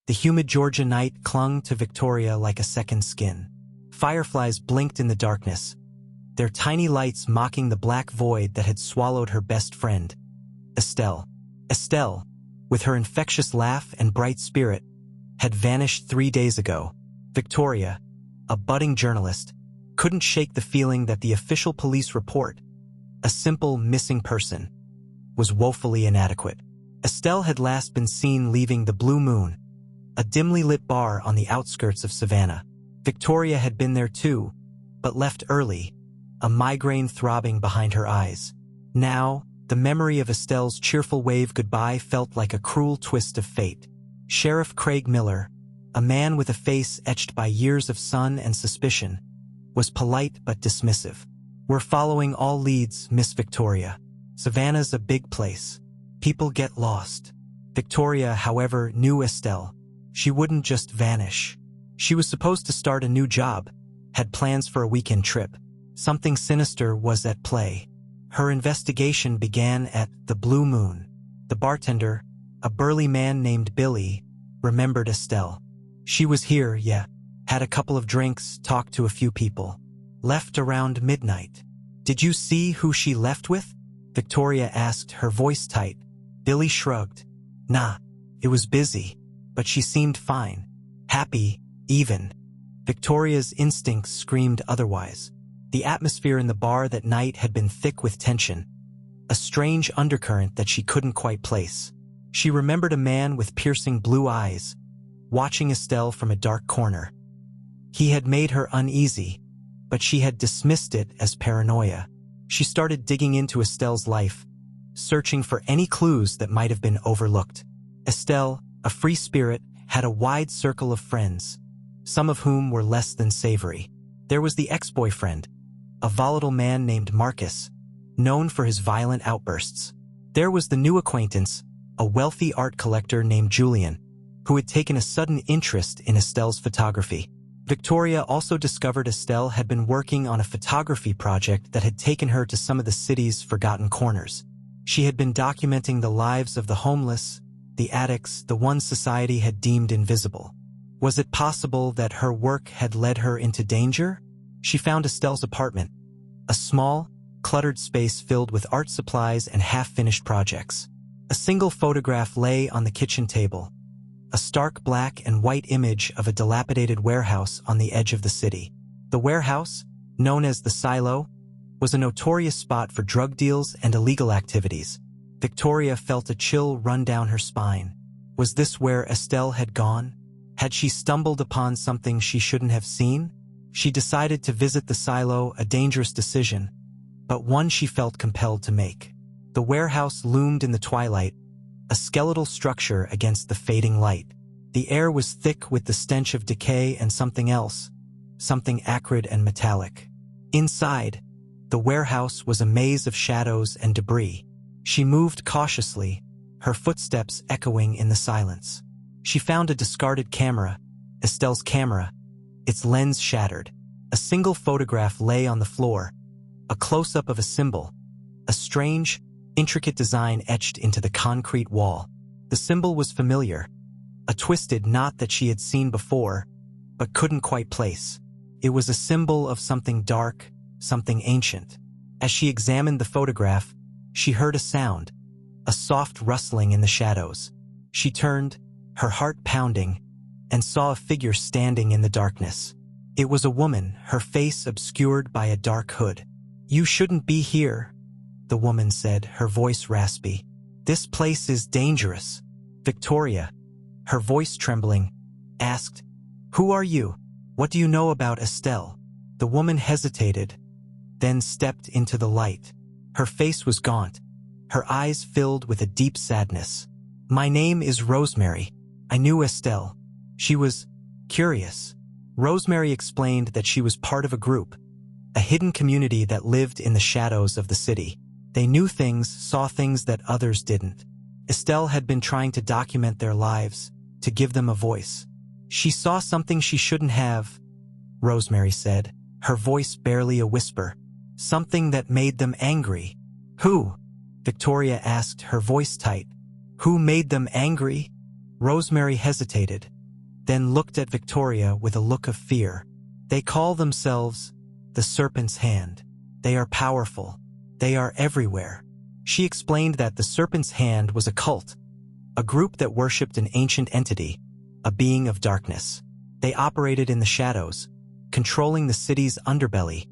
The humid Georgia night clung to Victoria like a second skin. Fireflies blinked in the darkness, their tiny lights mocking the black void that had swallowed her best friend, Estelle. Estelle, with her infectious laugh and bright spirit, had vanished 3 days ago. Victoria, a budding journalist, couldn't shake the feeling that the official police report, a simple missing person, was woefully inadequate. Estelle had last been seen leaving the Blue Moon, a dimly lit bar on the outskirts of Savannah. Victoria had been there too, but left early, a migraine throbbing behind her eyes. Now, the memory of Estelle's cheerful wave goodbye felt like a cruel twist of fate. Sheriff Craig Miller, a man with a face etched by years of sun and suspicion, was polite but dismissive. "We're following all leads, Miss Victoria. Savannah's a big place. People get lost." Victoria, however, knew Estelle. She wouldn't just vanish. She was supposed to start a new job, had plans for a weekend trip. Something sinister was at play. Her investigation began at the Blue Moon. The bartender, a burly man named Billy, remembered Estelle. She was here, yeah. Had a couple of drinks, talked to a few people. Left around midnight. "Did you see who she left with?" Victoria asked, her voice tight. Billy shrugged. "Nah, it was busy, but she seemed fine. Happy, even." Victoria's instincts screamed otherwise. The atmosphere in the bar that night had been thick with tension, a strange undercurrent that she couldn't quite place. She remembered a man with piercing blue eyes, watching Estelle from a dark corner. He had made her uneasy, but she had dismissed it as paranoia. She started digging into Estelle's life, searching for any clues that might have been overlooked. Estelle, a free spirit, had a wide circle of friends, some of whom were less than savory. There was the ex-boyfriend, a volatile man named Marcus, known for his violent outbursts. There was the new acquaintance, a wealthy art collector named Julian, who had taken a sudden interest in Estelle's photography. Victoria also discovered Estelle had been working on a photography project that had taken her to some of the city's forgotten corners. She had been documenting the lives of the homeless, the addicts, the ones society had deemed invisible. Was it possible that her work had led her into danger? She found Estelle's apartment, a small, cluttered space filled with art supplies and half-finished projects. A single photograph lay on the kitchen table, a stark black and white image of a dilapidated warehouse on the edge of the city. The warehouse, known as the Silo, was a notorious spot for drug deals and illegal activities. Victoria felt a chill run down her spine. Was this where Estelle had gone? Had she stumbled upon something she shouldn't have seen? She decided to visit the Silo, a dangerous decision, but one she felt compelled to make. The warehouse loomed in the twilight, a skeletal structure against the fading light. The air was thick with the stench of decay and something else, something acrid and metallic. Inside, the warehouse was a maze of shadows and debris. She moved cautiously, her footsteps echoing in the silence. She found a discarded camera, Estelle's camera, its lens shattered. A single photograph lay on the floor, a close-up of a symbol, a strange, intricate design etched into the concrete wall. The symbol was familiar, a twisted knot that she had seen before, but couldn't quite place. It was a symbol of something dark, something ancient. As she examined the photograph, she heard a sound, a soft rustling in the shadows. She turned, her heart pounding, and saw a figure standing in the darkness. It was a woman, her face obscured by a dark hood. "You shouldn't be here," the woman said, her voice raspy. "This place is dangerous." Victoria, her voice trembling, asked, "Who are you? What do you know about Estelle?" The woman hesitated, then stepped into the light. Her face was gaunt, her eyes filled with a deep sadness. "My name is Rosemary. I knew Estelle. She was curious." Rosemary explained that she was part of a group, a hidden community that lived in the shadows of the city. They knew things, saw things that others didn't. Estelle had been trying to document their lives, to give them a voice. "She saw something she shouldn't have," Rosemary said, her voice barely a whisper. "Something that made them angry." "Who?" Victoria asked, her voice tight. "Who made them angry?" Rosemary hesitated, then looked at Victoria with a look of fear. "They call themselves the Serpent's Hand. They are powerful. They are everywhere." She explained that the Serpent's Hand was a cult, a group that worshipped an ancient entity, a being of darkness. They operated in the shadows, controlling the city's underbelly,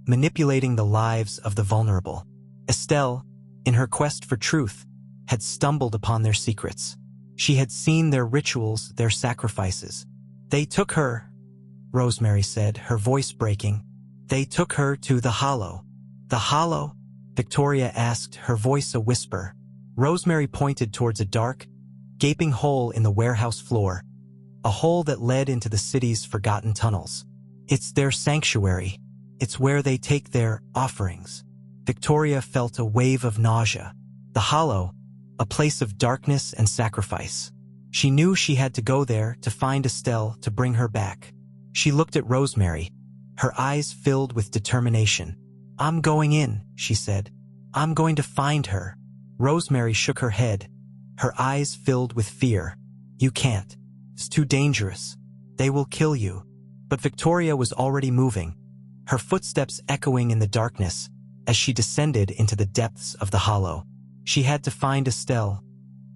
manipulating the lives of the vulnerable. Estelle, in her quest for truth, had stumbled upon their secrets. She had seen their rituals, their sacrifices. "They took her," Rosemary said, her voice breaking. "They took her to the Hollow." "The Hollow?" Victoria asked, her voice a whisper. Rosemary pointed towards a dark, gaping hole in the warehouse floor, a hole that led into the city's forgotten tunnels. "It's their sanctuary. It's where they take their offerings." Victoria felt a wave of nausea. The Hollow, a place of darkness and sacrifice. She knew she had to go there to find Estelle, to bring her back. She looked at Rosemary, her eyes filled with determination. "I'm going in," she said. "I'm going to find her." Rosemary shook her head, her eyes filled with fear. "You can't. It's too dangerous. They will kill you." But Victoria was already moving, her footsteps echoing in the darkness as she descended into the depths of the Hollow. She had to find Estelle,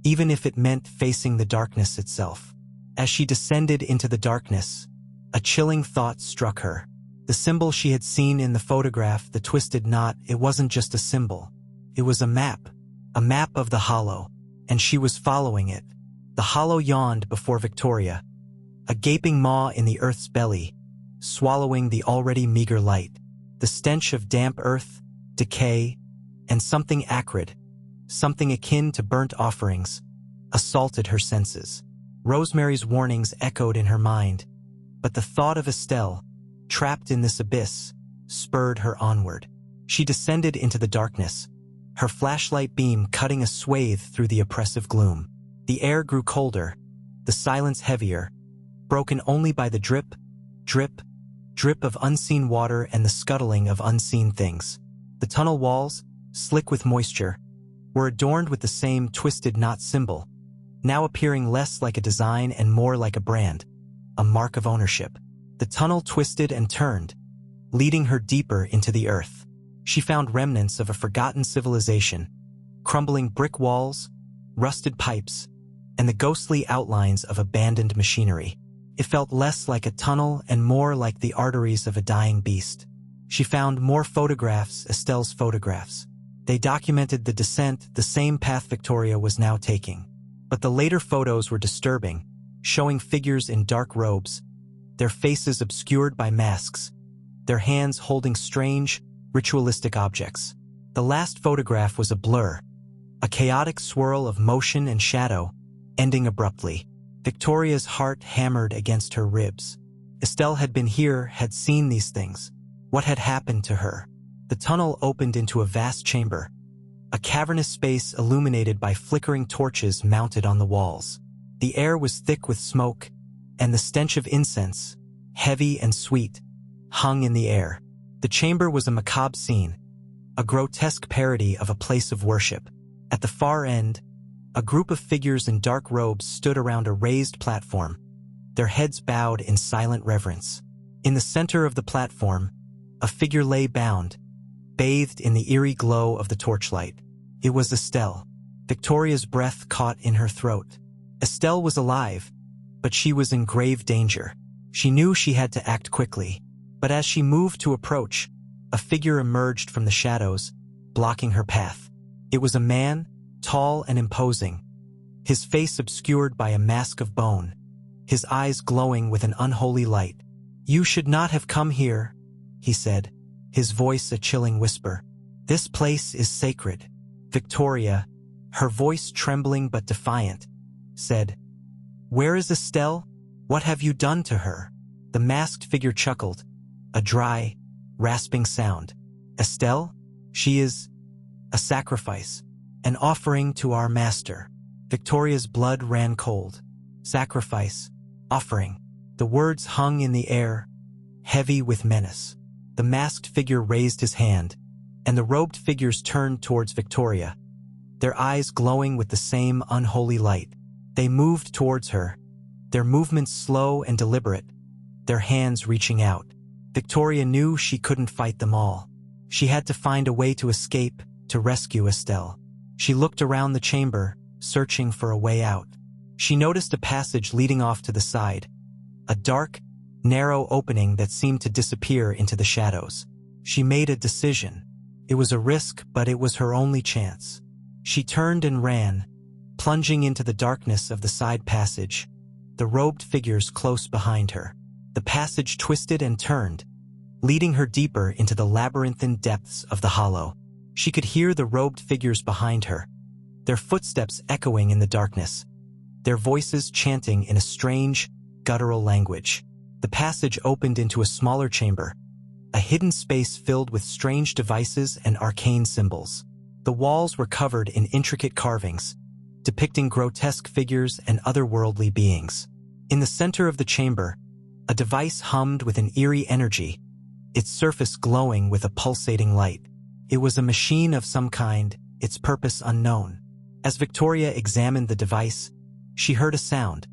even if it meant facing the darkness itself. As she descended into the darkness, a chilling thought struck her. The symbol she had seen in the photograph, the twisted knot, it wasn't just a symbol. It was a map of the Hollow, and she was following it. The Hollow yawned before Victoria, a gaping maw in the earth's belly, swallowing the already meager light. The stench of damp earth, decay, and something acrid, something akin to burnt offerings, assaulted her senses. Rosemary's warnings echoed in her mind, but the thought of Estelle, trapped in this abyss, spurred her onward. She descended into the darkness, her flashlight beam cutting a swathe through the oppressive gloom. The air grew colder, the silence heavier, broken only by the drip, drip, drip of unseen water and the scuttling of unseen things. The tunnel walls, slick with moisture, were adorned with the same twisted knot symbol, now appearing less like a design and more like a brand, a mark of ownership. The tunnel twisted and turned, leading her deeper into the earth. She found remnants of a forgotten civilization, crumbling brick walls, rusted pipes, and the ghostly outlines of abandoned machinery. It felt less like a tunnel and more like the arteries of a dying beast. She found more photographs, Estelle's photographs. They documented the descent, the same path Victoria was now taking. But the later photos were disturbing, showing figures in dark robes, their faces obscured by masks, their hands holding strange, ritualistic objects. The last photograph was a blur, a chaotic swirl of motion and shadow, ending abruptly. Victoria's heart hammered against her ribs. Estelle had been here, had seen these things. What had happened to her? The tunnel opened into a vast chamber, a cavernous space illuminated by flickering torches mounted on the walls. The air was thick with smoke, and the stench of incense, heavy and sweet, hung in the air. The chamber was a macabre scene, a grotesque parody of a place of worship. At the far end, a group of figures in dark robes stood around a raised platform, their heads bowed in silent reverence. In the center of the platform, a figure lay bound, bathed in the eerie glow of the torchlight. It was Estelle. Victoria's breath caught in her throat. Estelle was alive, but she was in grave danger. She knew she had to act quickly, but as she moved to approach, a figure emerged from the shadows, blocking her path. It was a man, tall and imposing, his face obscured by a mask of bone, his eyes glowing with an unholy light. "You should not have come here," he said, his voice a chilling whisper. "This place is sacred." Victoria, her voice trembling but defiant, said, "Where is Estelle? What have you done to her?" The masked figure chuckled, a dry, rasping sound. "Estelle? She is a sacrifice, an offering to our master." Victoria's blood ran cold. Sacrifice, offering. The words hung in the air, heavy with menace. The masked figure raised his hand, and the robed figures turned towards Victoria, their eyes glowing with the same unholy light. They moved towards her, their movements slow and deliberate, their hands reaching out. Victoria knew she couldn't fight them all. She had to find a way to escape, to rescue Estelle. She looked around the chamber, searching for a way out. She noticed a passage leading off to the side, a dark, narrow opening that seemed to disappear into the shadows. She made a decision. It was a risk, but it was her only chance. She turned and ran, plunging into the darkness of the side passage, the robed figures close behind her. The passage twisted and turned, leading her deeper into the labyrinthine depths of the hollow. She could hear the robed figures behind her, their footsteps echoing in the darkness, their voices chanting in a strange, guttural language. The passage opened into a smaller chamber, a hidden space filled with strange devices and arcane symbols. The walls were covered in intricate carvings, depicting grotesque figures and otherworldly beings. In the center of the chamber, a device hummed with an eerie energy, its surface glowing with a pulsating light. It was a machine of some kind, its purpose unknown. As Victoria examined the device, she heard a sound,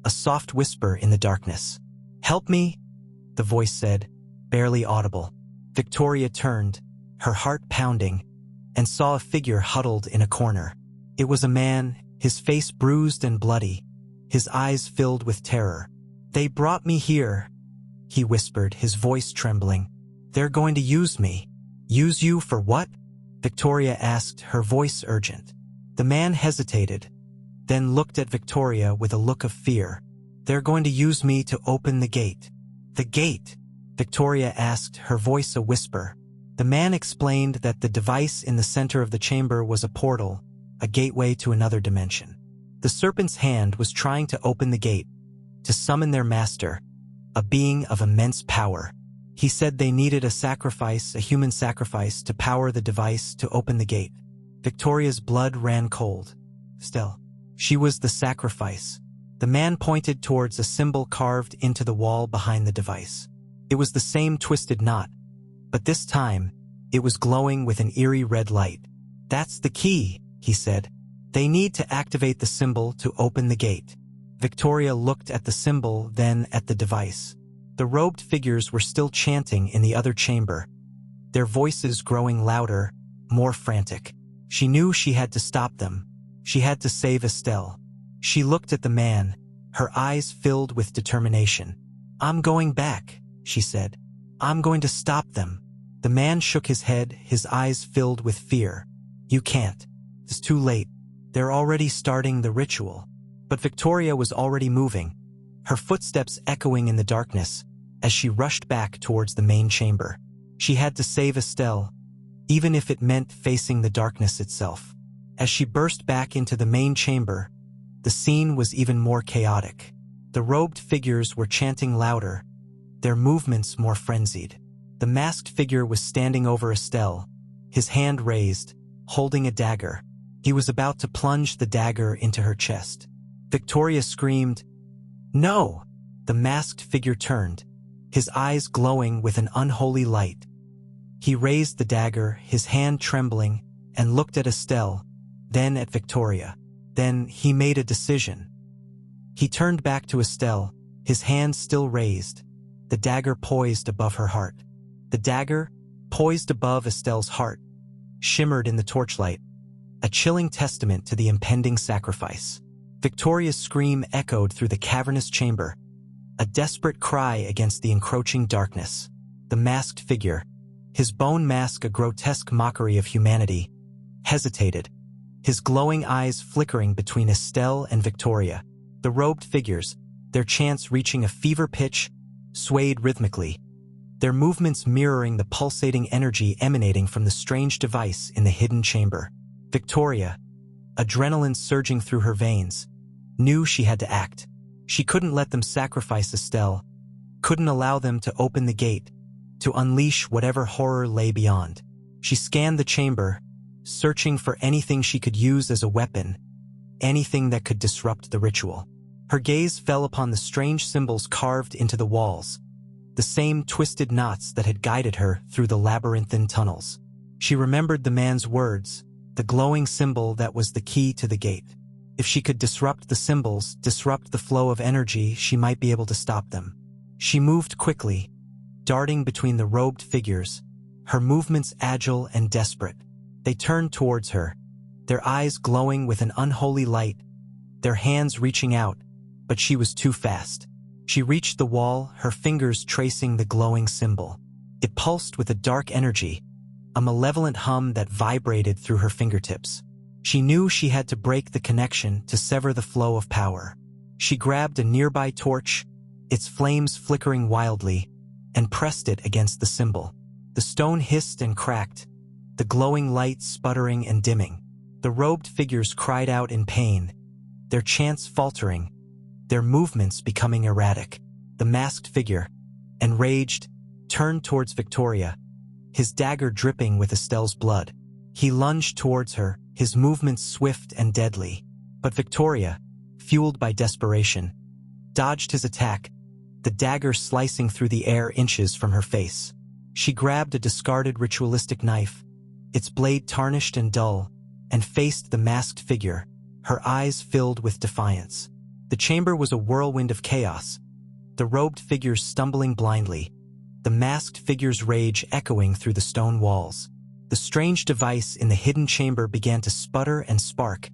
a soft whisper in the darkness. "Help me," the voice said, barely audible. Victoria turned, her heart pounding, and saw a figure huddled in a corner. It was a man, his face bruised and bloody, his eyes filled with terror. "They brought me here," he whispered, his voice trembling. "They're going to use me." "Use you for what?" Victoria asked, her voice urgent. The man hesitated, then looked at Victoria with a look of fear. "They're going to use me to open the gate." "The gate?" Victoria asked, her voice a whisper. The man explained that the device in the center of the chamber was a portal, a gateway to another dimension. The Serpent'S hand was trying to open the gate, to summon their master, a being of immense power. He said they needed a sacrifice, a human sacrifice, to power the device to open the gate. Victoria's blood ran cold. Still, she was the sacrifice. The man pointed towards a symbol carved into the wall behind the device. It was the same twisted knot, but this time, it was glowing with an eerie red light. "That's the key," he said. "They need to activate the symbol to open the gate." Victoria looked at the symbol, then at the device. The robed figures were still chanting in the other chamber, their voices growing louder, more frantic. She knew she had to stop them. She had to save Estelle. She looked at the man, her eyes filled with determination. "I'm going back," she said. "I'm going to stop them." The man shook his head, his eyes filled with fear. "You can't. It's too late. They're already starting the ritual." But Victoria was already moving, her footsteps echoing in the darkness as she rushed back towards the main chamber. She had to save Estelle, even if it meant facing the darkness itself. As she burst back into the main chamber, the scene was even more chaotic. The robed figures were chanting louder, their movements more frenzied. The masked figure was standing over Estelle, his hand raised, holding a dagger. He was about to plunge the dagger into her chest. Victoria screamed, "No!" The masked figure turned, his eyes glowing with an unholy light. He raised the dagger, his hand trembling, and looked at Estelle, then at Victoria. Then he made a decision. He turned back to Estelle, his hand still raised, the dagger poised above her heart. The dagger, poised above Estelle's heart, shimmered in the torchlight, a chilling testament to the impending sacrifice. Victoria's scream echoed through the cavernous chamber, a desperate cry against the encroaching darkness. The masked figure, his bone mask a grotesque mockery of humanity, hesitated, his glowing eyes flickering between Estelle and Victoria. The robed figures, their chants reaching a fever pitch, swayed rhythmically, their movements mirroring the pulsating energy emanating from the strange device in the hidden chamber. Victoria, adrenaline surging through her veins, knew she had to act. She couldn't let them sacrifice Estelle, couldn't allow them to open the gate, to unleash whatever horror lay beyond. She scanned the chamber, searching for anything she could use as a weapon, anything that could disrupt the ritual. Her gaze fell upon the strange symbols carved into the walls, the same twisted knots that had guided her through the labyrinthine tunnels. She remembered the man's words, the glowing symbol that was the key to the gate. If she could disrupt the symbols, disrupt the flow of energy, she might be able to stop them. She moved quickly, darting between the robed figures, her movements agile and desperate. They turned towards her, their eyes glowing with an unholy light, their hands reaching out, but she was too fast. She reached the wall, her fingers tracing the glowing symbol. It pulsed with a dark energy, a malevolent hum that vibrated through her fingertips. She knew she had to break the connection to sever the flow of power. She grabbed a nearby torch, its flames flickering wildly, and pressed it against the symbol. The stone hissed and cracked, the glowing light sputtering and dimming. The robed figures cried out in pain, their chants faltering, their movements becoming erratic. The masked figure, enraged, turned towards Victoria, his dagger dripping with Estelle's blood. He lunged towards her, his movements swift and deadly. But Victoria, fueled by desperation, dodged his attack, the dagger slicing through the air inches from her face. She grabbed a discarded ritualistic knife, its blade tarnished and dull, and faced the masked figure, her eyes filled with defiance. The chamber was a whirlwind of chaos, the robed figures stumbling blindly, the masked figure's rage echoing through the stone walls. The strange device in the hidden chamber began to sputter and spark,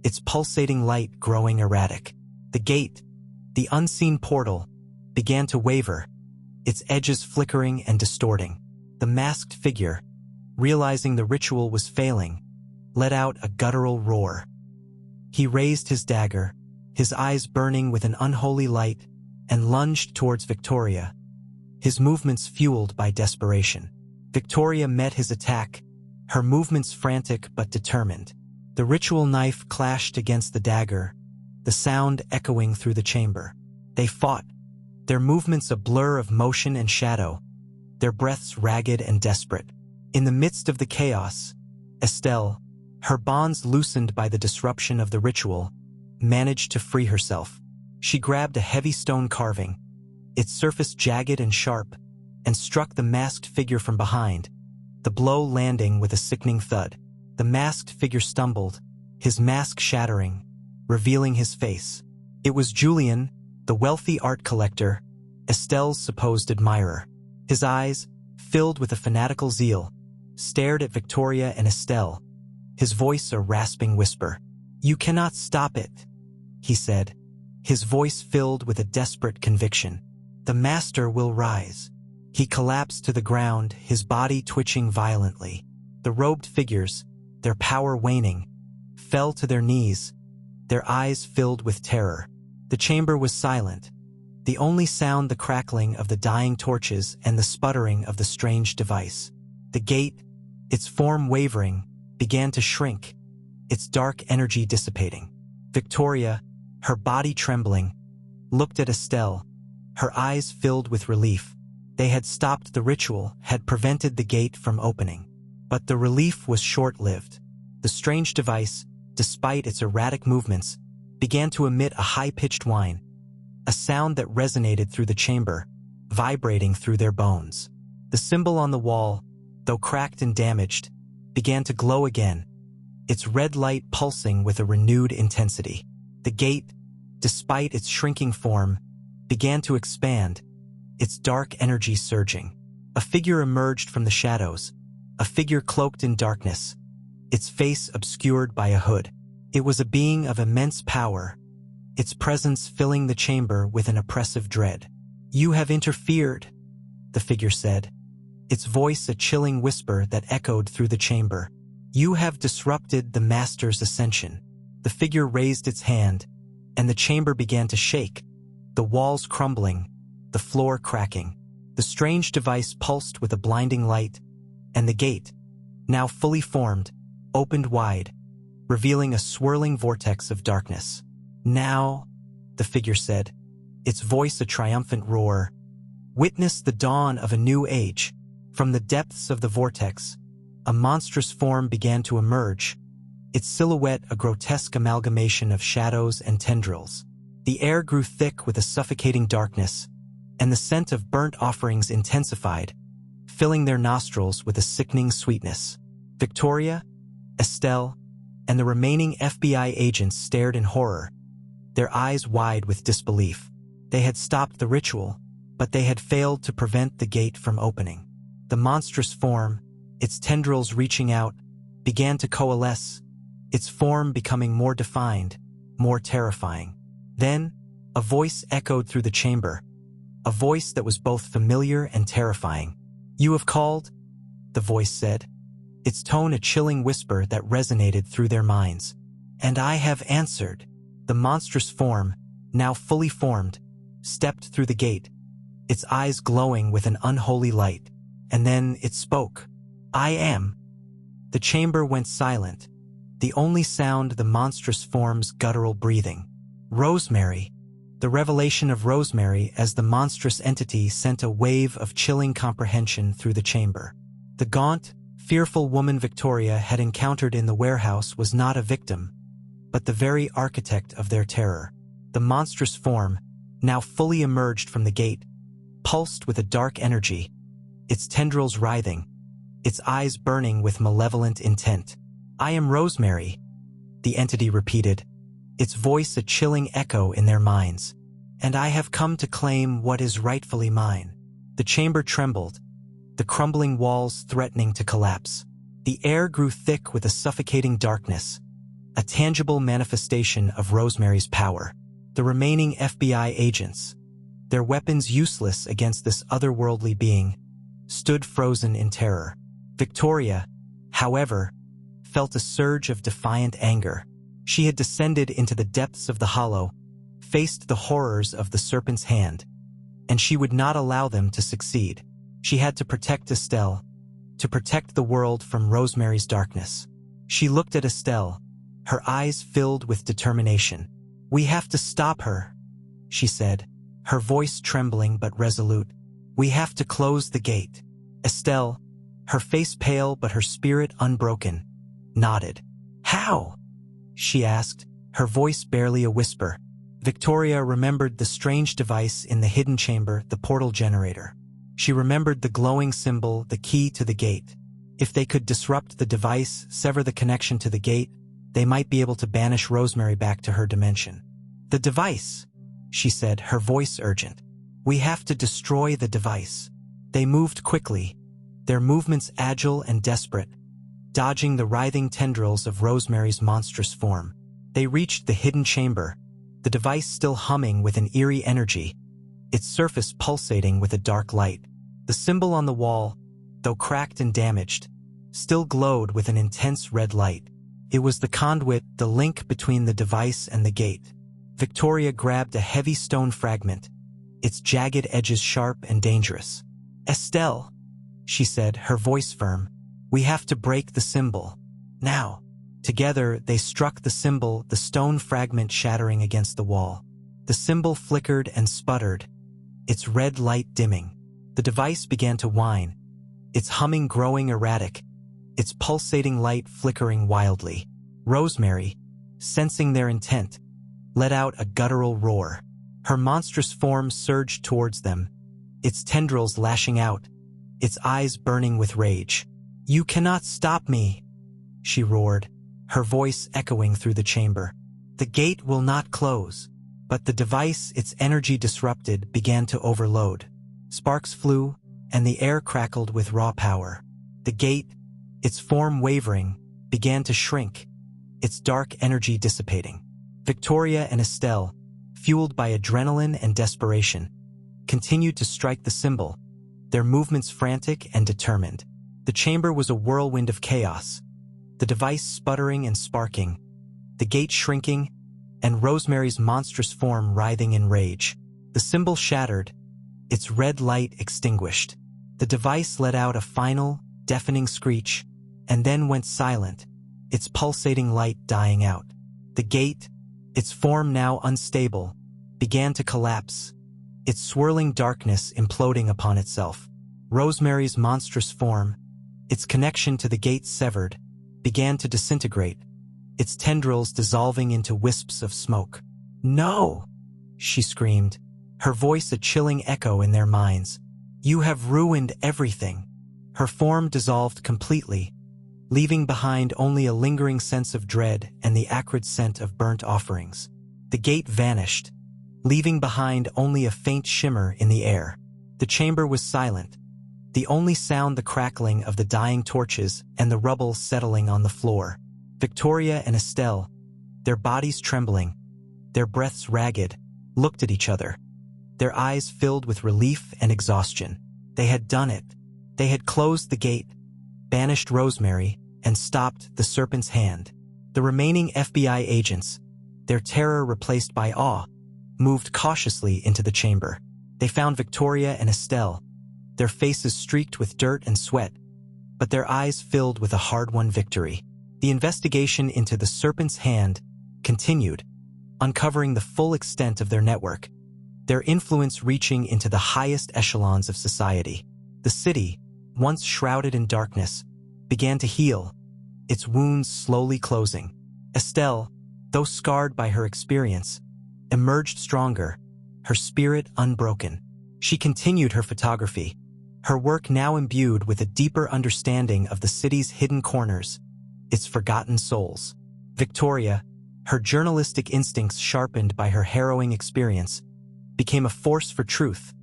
its pulsating light growing erratic. The gate, the unseen portal, began to waver, its edges flickering and distorting. The masked figure, realizing the ritual was failing, let out a guttural roar. He raised his dagger, his eyes burning with an unholy light, and lunged towards Victoria, his movements fueled by desperation. Victoria met his attack, her movements frantic but determined. The ritual knife clashed against the dagger, the sound echoing through the chamber. They fought, their movements a blur of motion and shadow, their breaths ragged and desperate. In the midst of the chaos, Estelle, her bonds loosened by the disruption of the ritual, managed to free herself. She grabbed a heavy stone carving, its surface jagged and sharp, and struck the masked figure from behind, the blow landing with a sickening thud. The masked figure stumbled, his mask shattering, revealing his face. It was Julian, the wealthy art collector, Estelle's supposed admirer. His eyes, filled with a fanatical zeal, stared at Victoria and Estelle, his voice a rasping whisper. "You cannot stop it," he said, his voice filled with a desperate conviction. "The master will rise." He collapsed to the ground, his body twitching violently. The robed figures, their power waning, fell to their knees, their eyes filled with terror. The chamber was silent, the only sound the crackling of the dying torches and the sputtering of the strange device. The gate, its form wavering, began to shrink, its dark energy dissipating. Victoria, her body trembling, looked at Estelle, her eyes filled with relief. They had stopped the ritual, had prevented the gate from opening. But the relief was short-lived. The strange device, despite its erratic movements, began to emit a high-pitched whine, a sound that resonated through the chamber, vibrating through their bones. The symbol on the wall, though cracked and damaged, began to glow again, its red light pulsing with a renewed intensity. The gate, despite its shrinking form, began to expand, its dark energy surging. A figure emerged from the shadows, a figure cloaked in darkness, its face obscured by a hood. It was a being of immense power, its presence filling the chamber with an oppressive dread. "You have interfered," the figure said, its voice a chilling whisper that echoed through the chamber. "You have disrupted the master's ascension." The figure raised its hand, and the chamber began to shake, the walls crumbling, the floor cracking. The strange device pulsed with a blinding light, and the gate, now fully formed, opened wide, revealing a swirling vortex of darkness. "Now," the figure said, its voice a triumphant roar, "witness the dawn of a new age." From the depths of the vortex, a monstrous form began to emerge, its silhouette a grotesque amalgamation of shadows and tendrils. The air grew thick with a suffocating darkness, and the scent of burnt offerings intensified, filling their nostrils with a sickening sweetness. Victoria, Estelle, and the remaining FBI agents stared in horror, their eyes wide with disbelief. They had stopped the ritual, but they had failed to prevent the gate from opening. The monstrous form, its tendrils reaching out, began to coalesce, its form becoming more defined, more terrifying. Then, a voice echoed through the chamber, a voice that was both familiar and terrifying. "You have called?" the voice said, its tone a chilling whisper that resonated through their minds. "And I have answered." The monstrous form, now fully formed, stepped through the gate, its eyes glowing with an unholy light, and then it spoke. "I am." The chamber went silent, the only sound the monstrous form's guttural breathing. Rosemary. The revelation of Rosemary as the monstrous entity sent a wave of chilling comprehension through the chamber. The gaunt, fearful woman Victoria had encountered in the warehouse was not a victim, but the very architect of their terror. The monstrous form, now fully emerged from the gate, pulsed with a dark energy, its tendrils writhing, its eyes burning with malevolent intent. "I am Rosemary," the entity repeated, its voice a chilling echo in their minds. "And I have come to claim what is rightfully mine." The chamber trembled, the crumbling walls threatening to collapse. The air grew thick with a suffocating darkness, a tangible manifestation of Rosemary's power. The remaining FBI agents, their weapons useless against this otherworldly being, stood frozen in terror. Victoria, however, felt a surge of defiant anger. She had descended into the depths of the hollow, faced the horrors of the Serpent's hand, and she would not allow them to succeed. She had to protect Estelle, to protect the world from Rosemary's darkness. She looked at Estelle, her eyes filled with determination. "We have to stop her," she said, her voice trembling but resolute. "We have to close the gate." Estelle, her face pale but her spirit unbroken, nodded. "How?" she asked, her voice barely a whisper. Victoria remembered the strange device in the hidden chamber, the portal generator. She remembered the glowing symbol, the key to the gate. If they could disrupt the device, sever the connection to the gate, they might be able to banish Rosemary back to her dimension. "The device," she said, her voice urgent. "We have to destroy the device." They moved quickly, their movements agile and desperate, dodging the writhing tendrils of Rosemary's monstrous form. They reached the hidden chamber, the device still humming with an eerie energy, its surface pulsating with a dark light. The symbol on the wall, though cracked and damaged, still glowed with an intense red light. It was the conduit, the link between the device and the gate. Victoria grabbed a heavy stone fragment, its jagged edges sharp and dangerous. "Estelle," she said, her voice firm, "we have to break the symbol. Now." Together, they struck the symbol, the stone fragment shattering against the wall. The symbol flickered and sputtered, its red light dimming. The device began to whine, its humming growing erratic, its pulsating light flickering wildly. Rosemary, sensing their intent, let out a guttural roar. Her monstrous form surged towards them, its tendrils lashing out, its eyes burning with rage. "You cannot stop me," she roared, her voice echoing through the chamber. "The gate will not close." But the device, its energy disrupted, began to overload. Sparks flew, and the air crackled with raw power. The gate, its form wavering, began to shrink, its dark energy dissipating. Victoria and Estelle, fueled by adrenaline and desperation, continued to strike the symbol, their movements frantic and determined. The chamber was a whirlwind of chaos, the device sputtering and sparking, the gate shrinking, and Rosemary's monstrous form writhing in rage. The symbol shattered, its red light extinguished. The device let out a final, deafening screech, and then went silent, its pulsating light dying out. The gate, its form now unstable, began to collapse, its swirling darkness imploding upon itself. Rosemary's monstrous form, its connection to the gate severed, began to disintegrate, its tendrils dissolving into wisps of smoke. "No!" she screamed, her voice a chilling echo in their minds. "You have ruined everything." Her form dissolved completely, leaving behind only a lingering sense of dread and the acrid scent of burnt offerings. The gate vanished, leaving behind only a faint shimmer in the air. The chamber was silent, the only sound the crackling of the dying torches and the rubble settling on the floor. Victoria and Estelle, their bodies trembling, their breaths ragged, looked at each other, their eyes filled with relief and exhaustion. They had done it. They had closed the gate, banished Rosemary, and stopped the Serpent's hand. The remaining FBI agents, their terror replaced by awe, moved cautiously into the chamber. They found Victoria and Estelle, their faces streaked with dirt and sweat, but their eyes filled with a hard-won victory. The investigation into the Serpent's hand continued, uncovering the full extent of their network, their influence reaching into the highest echelons of society. The city, once shrouded in darkness, began to heal, its wounds slowly closing. Estelle, though scarred by her experience, emerged stronger, her spirit unbroken. She continued her photography, her work now imbued with a deeper understanding of the city's hidden corners, its forgotten souls. Victoria, her journalistic instincts sharpened by her harrowing experience, became a force for truth,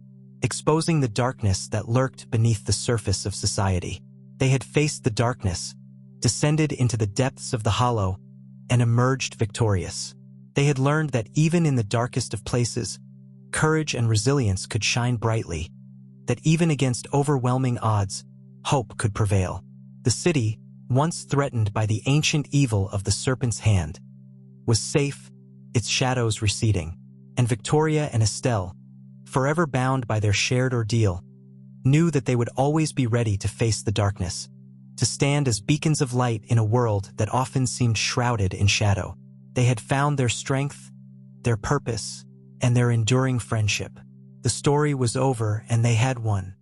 exposing the darkness that lurked beneath the surface of society. They had faced the darkness, descended into the depths of the hollow, and emerged victorious. They had learned that even in the darkest of places, courage and resilience could shine brightly, that even against overwhelming odds, hope could prevail. The city, once threatened by the ancient evil of the Serpent's hand, was safe, its shadows receding, and Victoria and Estelle, forever bound by their shared ordeal, knew that they would always be ready to face the darkness, to stand as beacons of light in a world that often seemed shrouded in shadow. They had found their strength, their purpose, and their enduring friendship. The story was over and they had won.